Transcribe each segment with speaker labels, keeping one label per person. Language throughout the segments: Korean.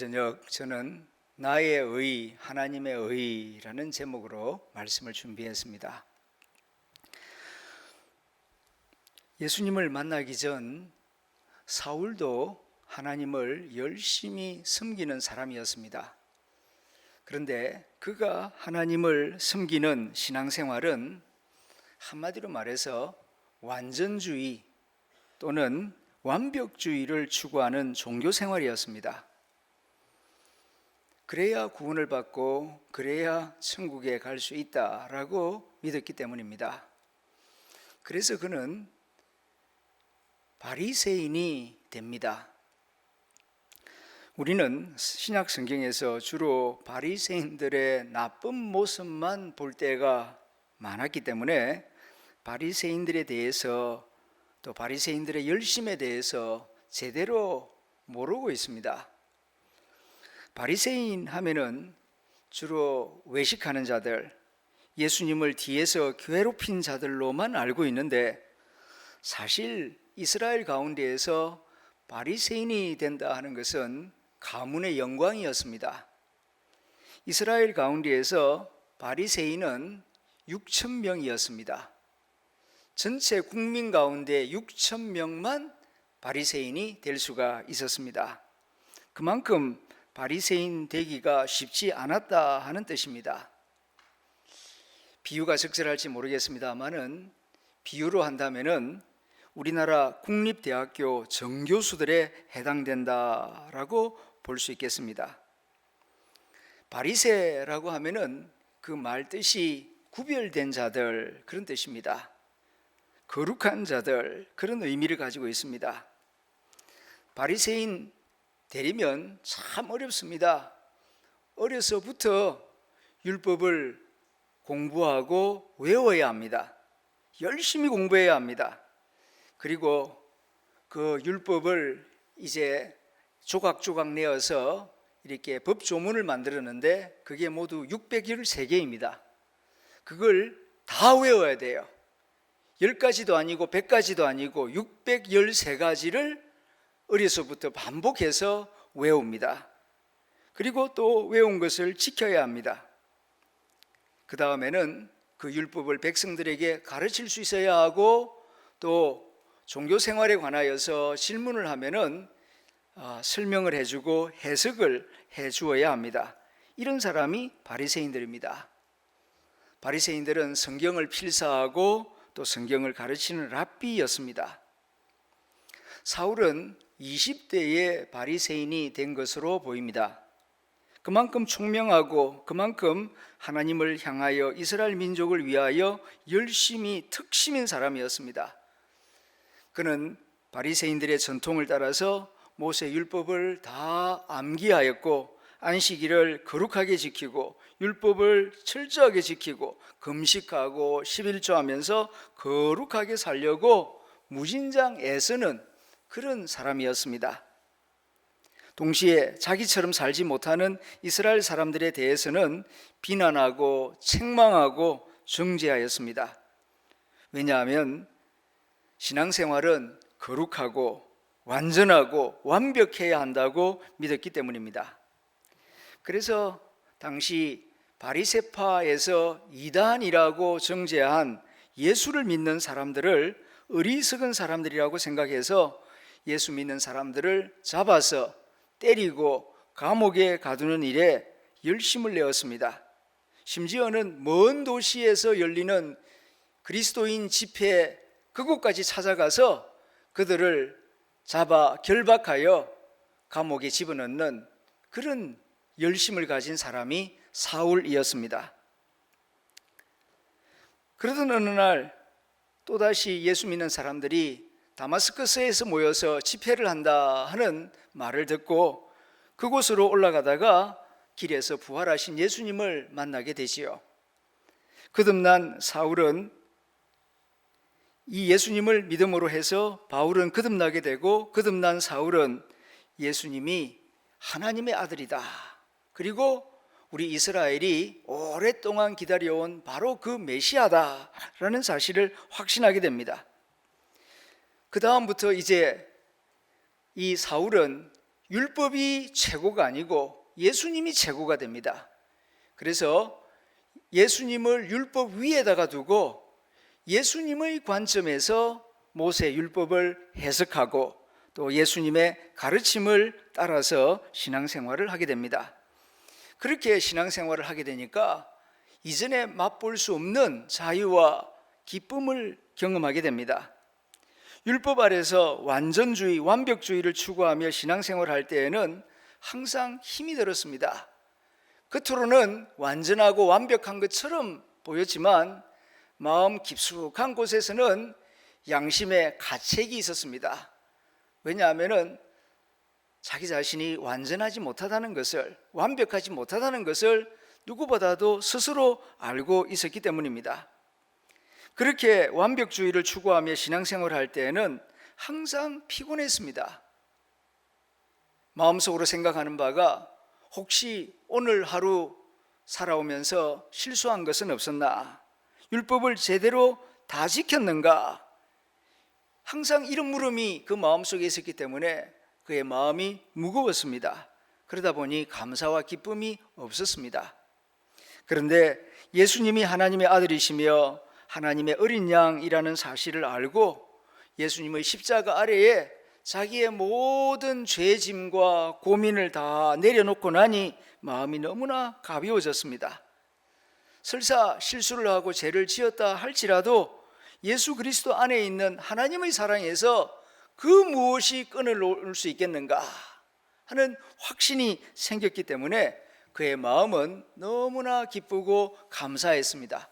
Speaker 1: 저녁 저는 나의 의, 하나님의 의라는 제목으로 말씀을 준비했습니다. 예수님을 만나기 전 사울도 하나님을 열심히 섬기는 사람이었습니다. 그런데 그가 하나님을 섬기는 신앙생활은 한마디로 말해서 완전주의 또는 완벽주의를 추구하는 종교생활이었습니다. 그래야 구원을 받고 그래야 천국에 갈 수 있다라고 믿었기 때문입니다. 그래서 그는 바리새인이 됩니다. 우리는 신약 성경에서 주로 바리새인들의 나쁜 모습만 볼 때가 많았기 때문에 바리새인들에 대해서 또 바리새인들의 열심에 대해서 제대로 모르고 있습니다. 바리새인 하면은 주로 외식하는 자들, 예수님을 뒤에서 괴롭힌 자들로만 알고 있는데 사실 이스라엘 가운데에서 바리새인이 된다 하는 것은 가문의 영광이었습니다. 이스라엘 가운데에서 바리새인은 6천 명이었습니다. 전체 국민 가운데 6천 명만 바리새인이 될 수가 있었습니다. 그만큼 바리새인 되기가 쉽지 않았다 하는 뜻입니다. 비유가 적절할지 모르겠습니다만은 비유로 한다면은 우리나라 국립대학교 정교수들에 해당된다라고 볼 수 있겠습니다. 바리새라고 하면은 그 말 뜻이 구별된 자들 그런 뜻입니다. 거룩한 자들 그런 의미를 가지고 있습니다. 바리새인 되려면 참 어렵습니다. 어려서부터 율법을 공부하고 외워야 합니다. 열심히 공부해야 합니다. 그리고 그 율법을 이제 조각조각 내어서 이렇게 법조문을 만들었는데 그게 모두 613개입니다. 그걸 다 외워야 돼요. 10가지도 아니고 100가지도 아니고 613가지를 어려서부터 반복해서 외웁니다. 그리고 또 외운 것을 지켜야 합니다. 그 다음에는 그 율법을 백성들에게 가르칠 수 있어야 하고 또 종교 생활에 관하여서 질문을 하면은 설명을 해주고 해석을 해주어야 합니다. 이런 사람이 바리새인들입니다. 바리새인들은 성경을 필사하고 또 성경을 가르치는 랍비였습니다. 사울은 20대의 바리새인이 된 것으로 보입니다. 그만큼 총명하고 그만큼 하나님을 향하여 이스라엘 민족을 위하여 열심히 특심인 사람이었습니다. 그는 바리새인들의 전통을 따라서 모세 율법을 다 암기하였고 안식일을 거룩하게 지키고 율법을 철저하게 지키고 금식하고 11조하면서 거룩하게 살려고 무진장 애쓰는 그런 사람이었습니다. 동시에 자기처럼 살지 못하는 이스라엘 사람들에 대해서는 비난하고 책망하고 정죄하였습니다. 왜냐하면 신앙생활은 거룩하고 완전하고 완벽해야 한다고 믿었기 때문입니다. 그래서 당시 바리새파에서 이단이라고 정죄한 예수를 믿는 사람들을 어리석은 사람들이라고 생각해서 예수 믿는 사람들을 잡아서 때리고 감옥에 가두는 일에 열심을 내었습니다. 심지어는 먼 도시에서 열리는 그리스도인 집회 그곳까지 찾아가서 그들을 잡아 결박하여 감옥에 집어넣는 그런 열심을 가진 사람이 사울이었습니다. 그러던 어느 날 또다시 예수 믿는 사람들이 다마스커스에서 모여서 집회를 한다 하는 말을 듣고 그곳으로 올라가다가 길에서 부활하신 예수님을 만나게 되지요. 거듭난 사울은 이 예수님을 믿음으로 해서 바울은 거듭나게 되고 거듭난 사울은 예수님이 하나님의 아들이다. 그리고 우리 이스라엘이 오랫동안 기다려온 바로 그 메시아다라는 사실을 확신하게 됩니다. 그 다음부터 이제 이 사울은 율법이 최고가 아니고 예수님이 최고가 됩니다. 그래서 예수님을 율법 위에다가 두고 예수님의 관점에서 모세 율법을 해석하고 또 예수님의 가르침을 따라서 신앙생활을 하게 됩니다. 그렇게 신앙생활을 하게 되니까 이전에 맛볼 수 없는 자유와 기쁨을 경험하게 됩니다. 율법 아래서 완전주의, 완벽주의를 추구하며 신앙생활을 할 때에는 항상 힘이 들었습니다. 겉으로는 완전하고 완벽한 것처럼 보였지만 마음 깊숙한 곳에서는 양심의 가책이 있었습니다. 왜냐하면 자기 자신이 완전하지 못하다는 것을, 완벽하지 못하다는 것을 누구보다도 스스로 알고 있었기 때문입니다. 그렇게 완벽주의를 추구하며 신앙생활을 할 때에는 항상 피곤했습니다. 마음속으로 생각하는 바가 혹시 오늘 하루 살아오면서 실수한 것은 없었나? 율법을 제대로 다 지켰는가? 항상 이런 물음이 그 마음속에 있었기 때문에 그의 마음이 무거웠습니다. 그러다 보니 감사와 기쁨이 없었습니다. 그런데 예수님이 하나님의 아들이시며 하나님의 어린 양이라는 사실을 알고 예수님의 십자가 아래에 자기의 모든 죄짐과 고민을 다 내려놓고 나니 마음이 너무나 가벼워졌습니다. 설사 실수를 하고 죄를 지었다 할지라도 예수 그리스도 안에 있는 하나님의 사랑에서 그 무엇이 끊어놓을 수 있겠는가 하는 확신이 생겼기 때문에 그의 마음은 너무나 기쁘고 감사했습니다.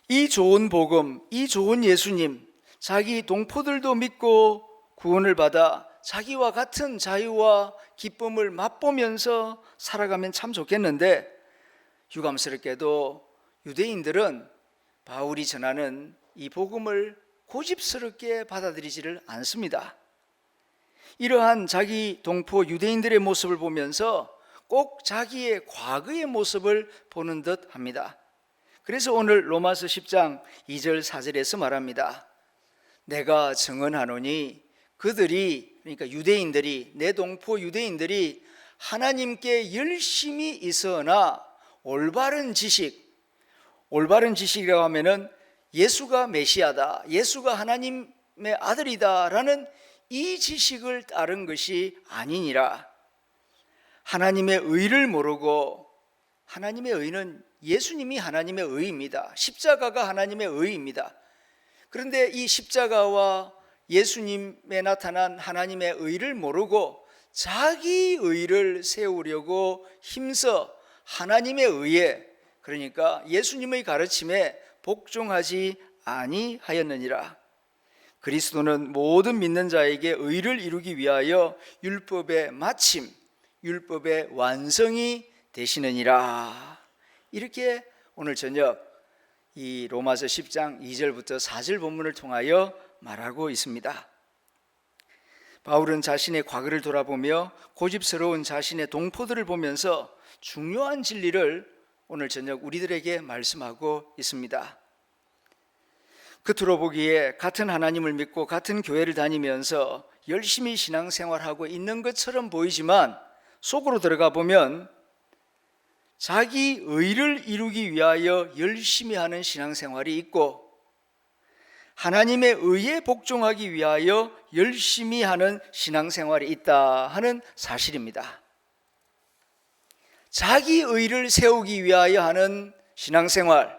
Speaker 1: 이 좋은 복음, 이 좋은 예수님, 자기 동포들도 믿고 구원을 받아 자기와 같은 자유와 기쁨을 맛보면서 살아가면 참 좋겠는데 유감스럽게도 유대인들은 바울이 전하는 이 복음을 고집스럽게 받아들이지를 않습니다. 이러한 자기 동포 유대인들의 모습을 보면서 꼭 자기의 과거의 모습을 보는 듯 합니다. 그래서 오늘 로마서 10장 2절 4절에서 말합니다. 내가 증언하노니 그들이, 그러니까 유대인들이, 내 동포 유대인들이 하나님께 열심히 있으나 올바른 지식이라고 하면은 예수가 메시아다, 예수가 하나님의 아들이다 라는 이 지식을 따른 것이 아니니라. 하나님의 의를 모르고, 하나님의 의는 예수님이 하나님의 의입니다. 십자가가 하나님의 의입니다. 그런데 이 십자가와 예수님에 나타난 하나님의 의를 모르고 자기 의를 세우려고 힘써 하나님의 의에, 그러니까 예수님의 가르침에 복종하지 아니하였느니라. 그리스도는 모든 믿는 자에게 의를 이루기 위하여 율법의 마침, 율법의 완성이 되시느니라. 이렇게 오늘 저녁 이 로마서 10장 2절부터 4절 본문을 통하여 말하고 있습니다. 바울은 자신의 과거를 돌아보며 고집스러운 자신의 동포들을 보면서 중요한 진리를 오늘 저녁 우리들에게 말씀하고 있습니다. 겉으로 보기에 같은 하나님을 믿고 같은 교회를 다니면서 열심히 신앙생활하고 있는 것처럼 보이지만 속으로 들어가 보면 자기 의를 이루기 위하여 열심히 하는 신앙생활이 있고 하나님의 의에 복종하기 위하여 열심히 하는 신앙생활이 있다 하는 사실입니다. 자기 의를 세우기 위하여 하는 신앙생활,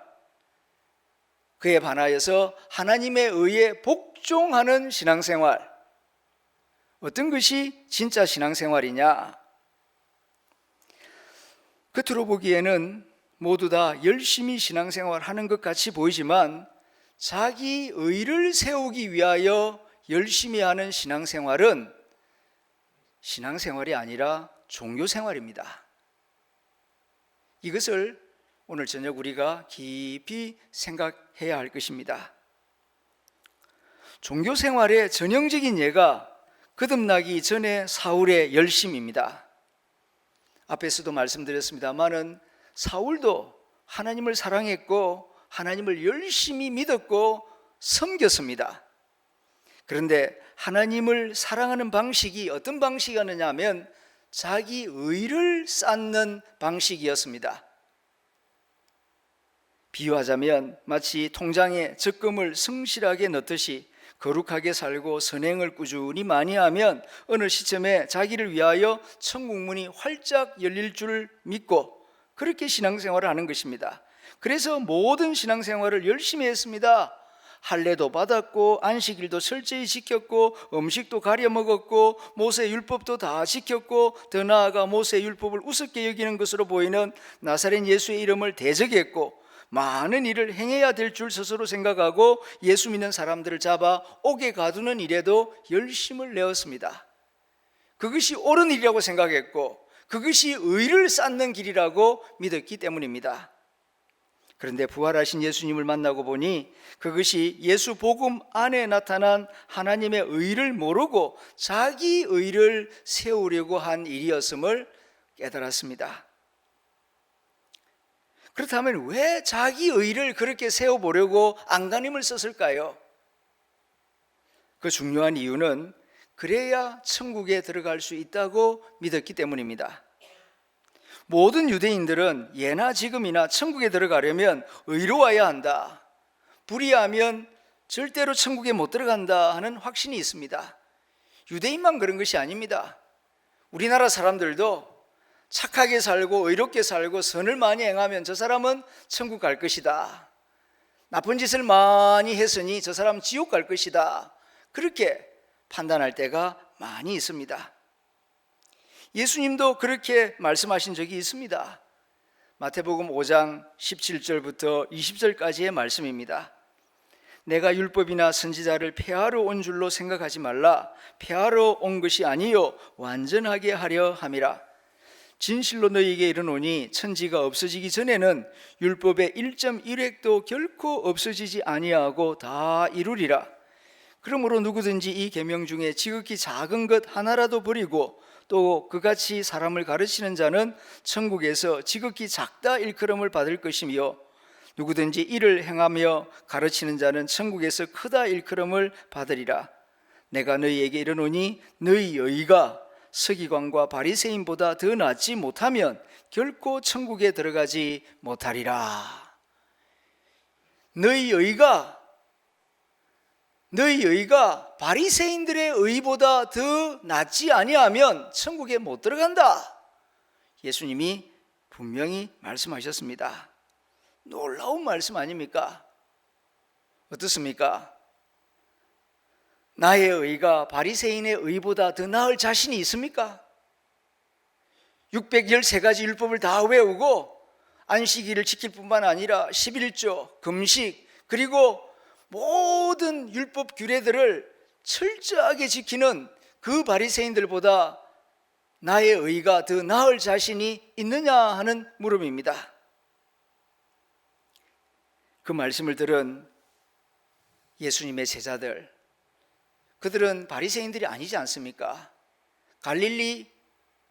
Speaker 1: 그에 반하여서 하나님의 의에 복종하는 신앙생활, 어떤 것이 진짜 신앙생활이냐? 겉으로 보기에는 모두 다 열심히 신앙생활하는 것 같이 보이지만 자기 의를 세우기 위하여 열심히 하는 신앙생활은 신앙생활이 아니라 종교생활입니다. 이것을 오늘 저녁 우리가 깊이 생각해야 할 것입니다. 종교생활의 전형적인 예가 거듭나기 전에 사울의 열심입니다. 앞에서도 말씀드렸습니다마는 사울도 하나님을 사랑했고 하나님을 열심히 믿었고 섬겼습니다. 그런데 하나님을 사랑하는 방식이 어떤 방식이었느냐 하면 자기 의를 쌓는 방식이었습니다. 비유하자면 마치 통장에 적금을 성실하게 넣듯이 거룩하게 살고 선행을 꾸준히 많이 하면 어느 시점에 자기를 위하여 천국 문이 활짝 열릴 줄 믿고 그렇게 신앙생활을 하는 것입니다. 그래서 모든 신앙생활을 열심히 했습니다. 할례도 받았고 안식일도 철저히 지켰고 음식도 가려 먹었고 모세 율법도 다 지켰고 더 나아가 모세 율법을 우습게 여기는 것으로 보이는 나사렛 예수의 이름을 대적했고 많은 일을 행해야 될 줄 스스로 생각하고 예수 믿는 사람들을 잡아 옥에 가두는 일에도 열심을 내었습니다. 그것이 옳은 일이라고 생각했고 그것이 의를 쌓는 길이라고 믿었기 때문입니다. 그런데 부활하신 예수님을 만나고 보니 그것이 예수 복음 안에 나타난 하나님의 의를 모르고 자기 의를 세우려고 한 일이었음을 깨달았습니다. 그렇다면 왜 자기 의를 그렇게 세워보려고 안간힘을 썼을까요? 그 중요한 이유는 그래야 천국에 들어갈 수 있다고 믿었기 때문입니다. 모든 유대인들은 예나 지금이나 천국에 들어가려면 의로워야 한다, 불의하면 절대로 천국에 못 들어간다 하는 확신이 있습니다. 유대인만 그런 것이 아닙니다. 우리나라 사람들도 착하게 살고 의롭게 살고 선을 많이 행하면 저 사람은 천국 갈 것이다, 나쁜 짓을 많이 했으니 저 사람 지옥 갈 것이다, 그렇게 판단할 때가 많이 있습니다. 예수님도 그렇게 말씀하신 적이 있습니다. 마태복음 5장 17절부터 20절까지의 말씀입니다. 내가 율법이나 선지자를 폐하러 온 줄로 생각하지 말라. 폐하러 온 것이 아니요 완전하게 하려 함이라. 진실로 너희에게 이르노니 천지가 없어지기 전에는 율법의 1.1획도 결코 없어지지 아니하고 다 이루리라. 그러므로 누구든지 이 계명 중에 지극히 작은 것 하나라도 버리고 또 그같이 사람을 가르치는 자는 천국에서 지극히 작다 일컬음을 받을 것이며 누구든지 이를 행하며 가르치는 자는 천국에서 크다 일컬음을 받으리라. 내가 너희에게 이르노니 너희 의가 서기관과 바리새인보다 더 낫지 못하면 결코 천국에 들어가지 못하리라. 너희 의가 바리새인들의 의보다 더 낫지 아니하면 천국에 못 들어간다. 예수님이 분명히 말씀하셨습니다. 놀라운 말씀 아닙니까? 어떻습니까? 나의 의가 바리새인의 의보다 더 나을 자신이 있습니까? 613가지 율법을 다 외우고 안식일을 지킬 뿐만 아니라 11조, 금식, 그리고 모든 율법 규례들을 철저하게 지키는 그 바리새인들보다 나의 의가 더 나을 자신이 있느냐 하는 물음입니다. 그 말씀을 들은 예수님의 제자들, 그들은 바리새인들이 아니지 않습니까? 갈릴리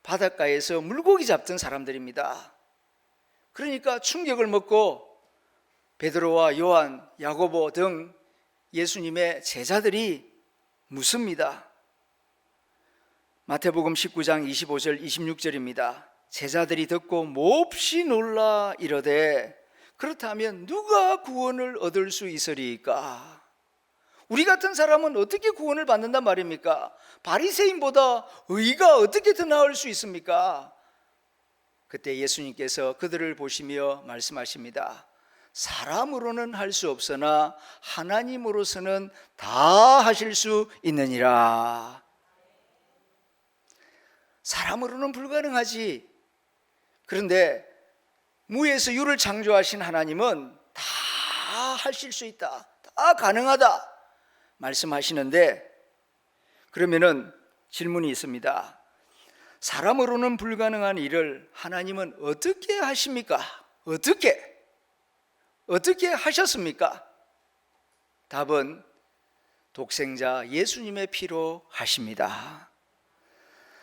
Speaker 1: 바닷가에서 물고기 잡던 사람들입니다. 그러니까 충격을 먹고 베드로와 요한, 야고보 등 예수님의 제자들이 묻습니다. 마태복음 19장 25절 26절입니다. 제자들이 듣고 몹시 놀라 이르되 그렇다면 누가 구원을 얻을 수 있으리까? 우리 같은 사람은 어떻게 구원을 받는단 말입니까? 바리새인보다 의가 어떻게 더 나을 수 있습니까? 그때 예수님께서 그들을 보시며 말씀하십니다. 사람으로는 할 수 없으나 하나님으로서는 다 하실 수 있느니라. 사람으로는 불가능하지. 그런데 무에서 유를 창조하신 하나님은 다 하실 수 있다, 다 가능하다 말씀하시는데, 그러면은 질문이 있습니다. 사람으로는 불가능한 일을 하나님은 어떻게 하십니까? 어떻게 하셨습니까? 답은 독생자 예수님의 피로 하십니다.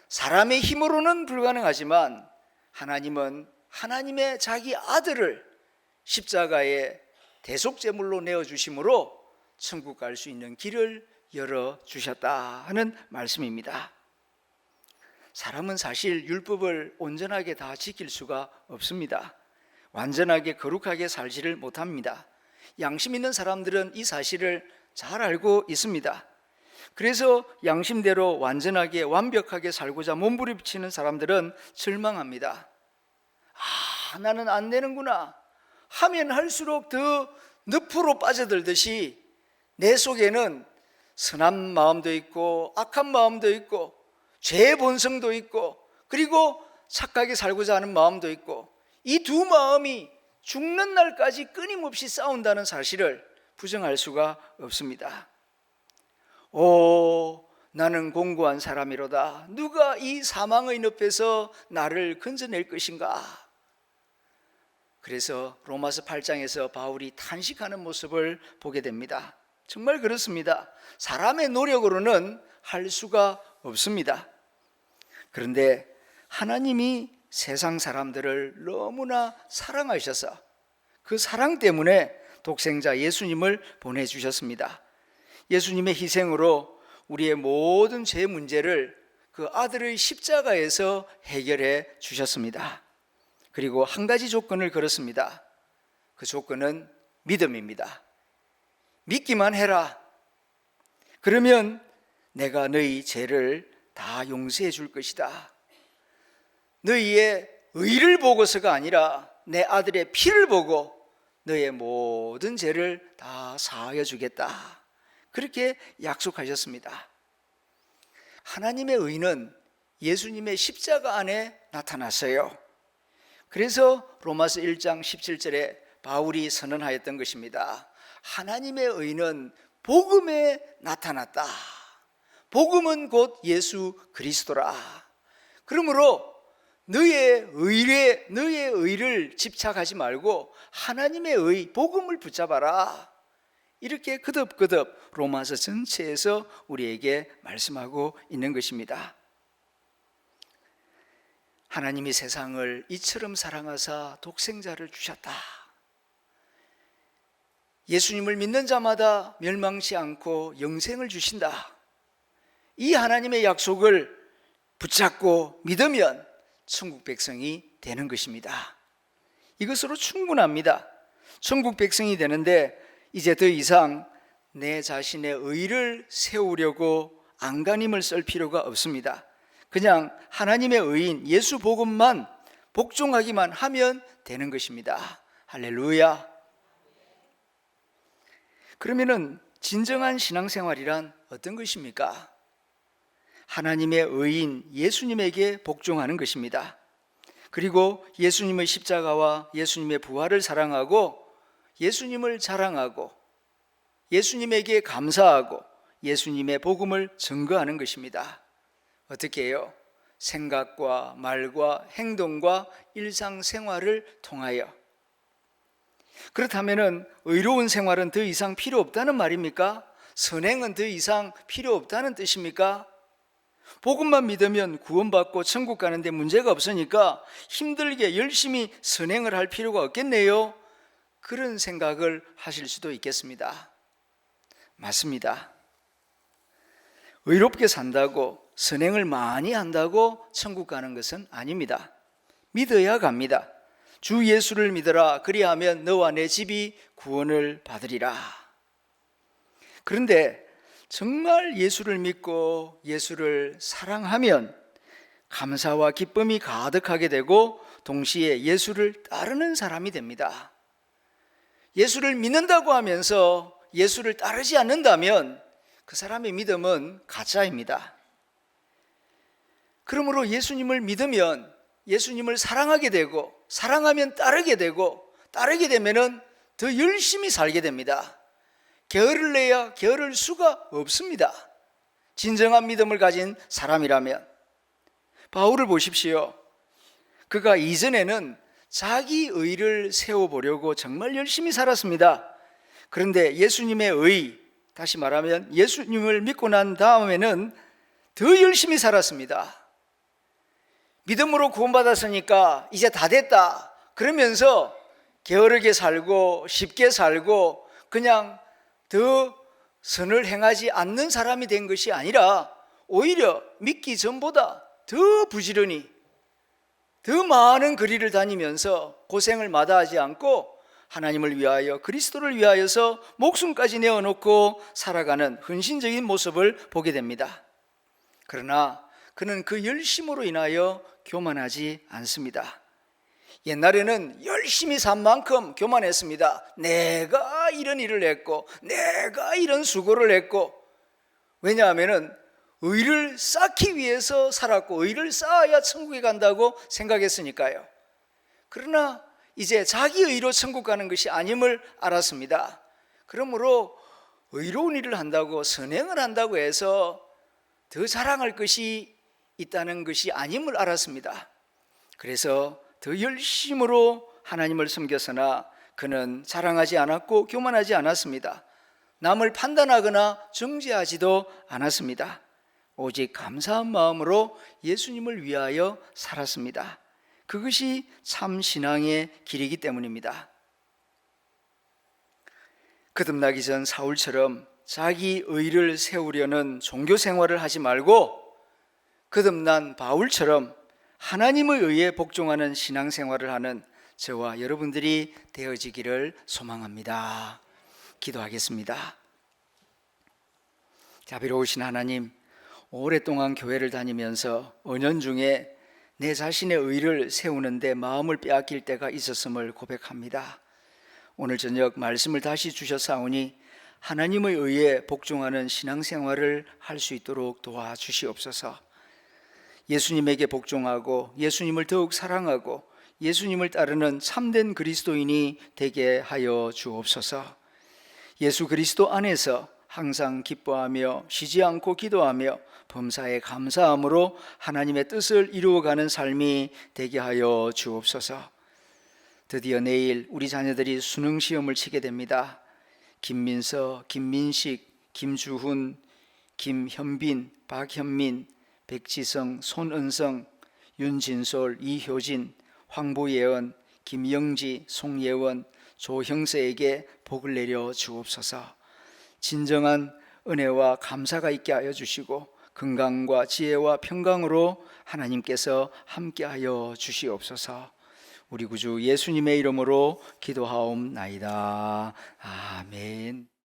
Speaker 1: 사람의 힘으로는 불가능하지만 하나님은 하나님의 자기 아들을 십자가에 대속제물로 내어주심으로 천국 갈 수 있는 길을 열어주셨다 하는 말씀입니다. 사람은 사실 율법을 온전하게 다 지킬 수가 없습니다. 완전하게 거룩하게 살지를 못합니다. 양심 있는 사람들은 이 사실을 잘 알고 있습니다. 그래서 양심대로 완전하게 완벽하게 살고자 몸부림치는 사람들은 절망합니다. 나는 안 되는구나 하면 할수록 더 늪으로 빠져들듯이 내 속에는 선한 마음도 있고 악한 마음도 있고 죄의 본성도 있고 그리고 착하게 살고자 하는 마음도 있고 이 두 마음이 죽는 날까지 끊임없이 싸운다는 사실을 부정할 수가 없습니다. 나는 공고한 사람이로다. 누가 이 사망의 늪에서 나를 건져낼 것인가? 그래서 로마서 8장에서 바울이 탄식하는 모습을 보게 됩니다. 정말 그렇습니다. 사람의 노력으로는 할 수가 없습니다. 그런데 하나님이 세상 사람들을 너무나 사랑하셔서 그 사랑 때문에 독생자 예수님을 보내주셨습니다. 예수님의 희생으로 우리의 모든 죄 문제를 그 아들의 십자가에서 해결해 주셨습니다. 그리고 한 가지 조건을 걸었습니다. 그 조건은 믿음입니다. 믿기만 해라. 그러면 내가 너희 죄를 다 용서해 줄 것이다. 너희의 의를 보고서가 아니라 내 아들의 피를 보고 너의 모든 죄를 다 사하여 주겠다. 그렇게 약속하셨습니다. 하나님의 의는 예수님의 십자가 안에 나타났어요. 그래서 로마서 1장 17절에 바울이 선언하였던 것입니다. 하나님의 의는 복음에 나타났다. 복음은 곧 예수 그리스도라. 그러므로 너의 의를 집착하지 말고 하나님의 의, 복음을 붙잡아라. 이렇게 거듭거듭 로마서 전체에서 우리에게 말씀하고 있는 것입니다. 하나님이 세상을 이처럼 사랑하사 독생자를 주셨다. 예수님을 믿는 자마다 멸망치 않고 영생을 주신다. 이 하나님의 약속을 붙잡고 믿으면 천국 백성이 되는 것입니다. 이것으로 충분합니다. 천국 백성이 되는데 이제 더 이상 내 자신의 의를 세우려고 안간힘을 쓸 필요가 없습니다. 그냥 하나님의 의인 예수 복음만 복종하기만 하면 되는 것입니다. 할렐루야. 그러면은 진정한 신앙생활이란 어떤 것입니까? 하나님의 의인 예수님에게 복종하는 것입니다. 그리고 예수님의 십자가와 예수님의 부활을 사랑하고 예수님을 자랑하고 예수님에게 감사하고 예수님의 복음을 증거하는 것입니다. 어떻게 해요? 생각과 말과 행동과 일상생활을 통하여. 그렇다면 의로운 생활은 더 이상 필요 없다는 말입니까? 선행은 더 이상 필요 없다는 뜻입니까? 복음만 믿으면 구원받고 천국 가는데 문제가 없으니까 힘들게 열심히 선행을 할 필요가 없겠네요. 그런 생각을 하실 수도 있겠습니다. 맞습니다. 의롭게 산다고 선행을 많이 한다고 천국 가는 것은 아닙니다. 믿어야 갑니다. 주 예수를 믿어라. 그리하면 너와 내 집이 구원을 받으리라. 그런데 정말 예수를 믿고 예수를 사랑하면 감사와 기쁨이 가득하게 되고 동시에 예수를 따르는 사람이 됩니다. 예수를 믿는다고 하면서 예수를 따르지 않는다면 그 사람의 믿음은 가짜입니다. 그러므로 예수님을 믿으면 예수님을 사랑하게 되고 사랑하면 따르게 되고 따르게 되면은 더 열심히 살게 됩니다. 게으를 내야 게으를 수가 없습니다. 진정한 믿음을 가진 사람이라면. 바울을 보십시오. 그가 이전에는 자기 의를 세워보려고 정말 열심히 살았습니다. 그런데 예수님의 의, 다시 말하면 예수님을 믿고 난 다음에는 더 열심히 살았습니다. 믿음으로 구원받았으니까 이제 다 됐다 그러면서 게으르게 살고 쉽게 살고 그냥 더 선을 행하지 않는 사람이 된 것이 아니라 오히려 믿기 전보다 더 부지런히 더 많은 거리를 다니면서 고생을 마다하지 않고 하나님을 위하여 그리스도를 위하여서 목숨까지 내어놓고 살아가는 헌신적인 모습을 보게 됩니다. 그러나 그는 그 열심으로 인하여 교만하지 않습니다. 옛날에는 열심히 산 만큼 교만했습니다. 내가 이런 일을 했고 내가 이런 수고를 했고, 왜냐하면 의를 쌓기 위해서 살았고 의를 쌓아야 천국에 간다고 생각했으니까요. 그러나 이제 자기 의로 천국 가는 것이 아님을 알았습니다. 그러므로 의로운 일을 한다고 선행을 한다고 해서 더 자랑할 것이 있다는 것이 아님을 알았습니다. 그래서 더 열심으로 하나님을 섬겼으나 그는 자랑하지 않았고 교만하지 않았습니다. 남을 판단하거나 정죄하지도 않았습니다. 오직 감사한 마음으로 예수님을 위하여 살았습니다. 그것이 참 신앙의 길이기 때문입니다. 거듭나기 전 사울처럼 자기 의를 세우려는 종교 생활을 하지 말고 거듭난 바울처럼 하나님의 의에 복종하는 신앙생활을 하는 저와 여러분들이 되어지기를 소망합니다. 기도하겠습니다. 자비로우신 하나님, 오랫동안 교회를 다니면서 은연중에 내 자신의 의를 세우는데 마음을 빼앗길 때가 있었음을 고백합니다. 오늘 저녁 말씀을 다시 주셨사오니 하나님의 의에 복종하는 신앙생활을 할 수 있도록 도와주시옵소서. 예수님에게 복종하고 예수님을 더욱 사랑하고 예수님을 따르는 참된 그리스도인이 되게 하여 주옵소서. 예수 그리스도 안에서 항상 기뻐하며 쉬지 않고 기도하며 범사에 감사함으로 하나님의 뜻을 이루어가는 삶이 되게 하여 주옵소서. 드디어 내일 우리 자녀들이 수능시험을 치게 됩니다. 김민서, 김민식, 김주훈, 김현빈, 박현민, 백지성, 손은성, 윤진솔, 이효진, 황보예언, 김영지, 송예원, 조형세에게 복을 내려 주옵소서. 진정한 은혜와 감사가 있게 하여 주시고 건강과 지혜와 평강으로 하나님께서 함께하여 주시옵소서. 우리 구주 예수님의 이름으로 기도하옵나이다. 아멘.